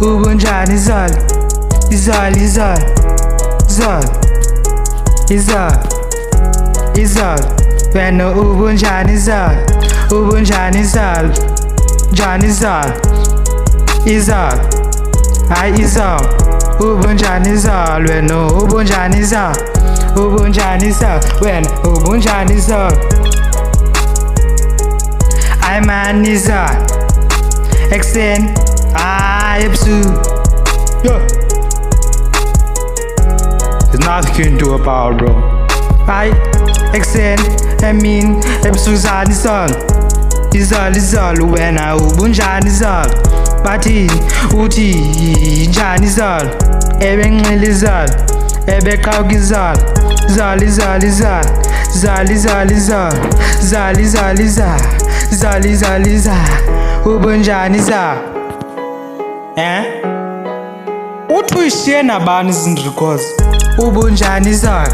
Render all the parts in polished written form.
ubunjani Zol, Izol, Izol, Zol, Izol, Izol, wena ubunjani Zol, ubunjani Zol, njani Zol, Izol, hayi Izol, ubunjani Zol, wena ubunjani Zol, ubunjani Zol, wena ubunjani Zol, ay man Izol, ekseni ebusuku. Yo, there's nothing you can do about it, bro. Hayi ekseni emini ebusuku zani Izol, Izol, Izol, wena ubunjani Izol, bathini uthi njani Izol, ebenxila Izol, ebeqhawuka Izol, Izol, Izol, Izol, Izol, Izol, Izol, Izol, Izol, Izol, Izol, Izol, Izol, ubunjani Izol? Uthi uyishiye nabani izinto records? Ubunjani Izol,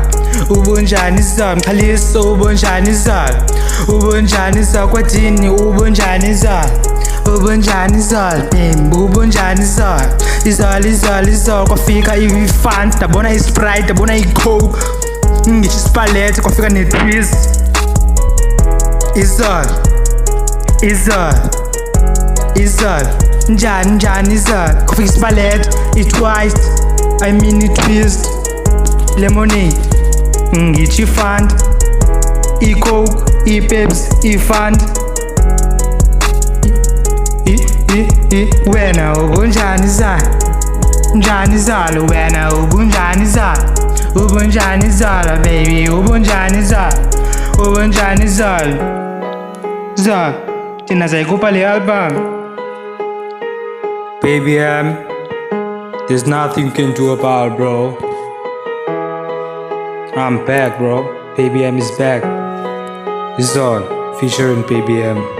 ubunjani Izol, mkhalisa ubunjani Izol, ubunjani Izol, kwathini ubunjani Izol, ubunjani Izol, babe, ubunjani Izol, Izol, Izol, Izol, kwafika i-Fanta, ndabona i-Sprite, ndabona i-Coke, ngitsho isipalette, kwafika ne-twist. Izol, Izol, Izol, njani njani Izol, kwafika isipalette, i-Twice, I mean i-Twist, lemonade, ngitsho i-Fanta, i-Coke, i-Pepsi, i-Fanta. Wena ubunjani Izol, njani Izol, wena ubunjani Izol, ubunjani Izol, baby, ubunjani Izol, ubunjani Izol, Izol, thina sayikhupha le album. Baby there's nothing you can do about it, bro. I'm back, bro. Baby is back. Izol featuring Baby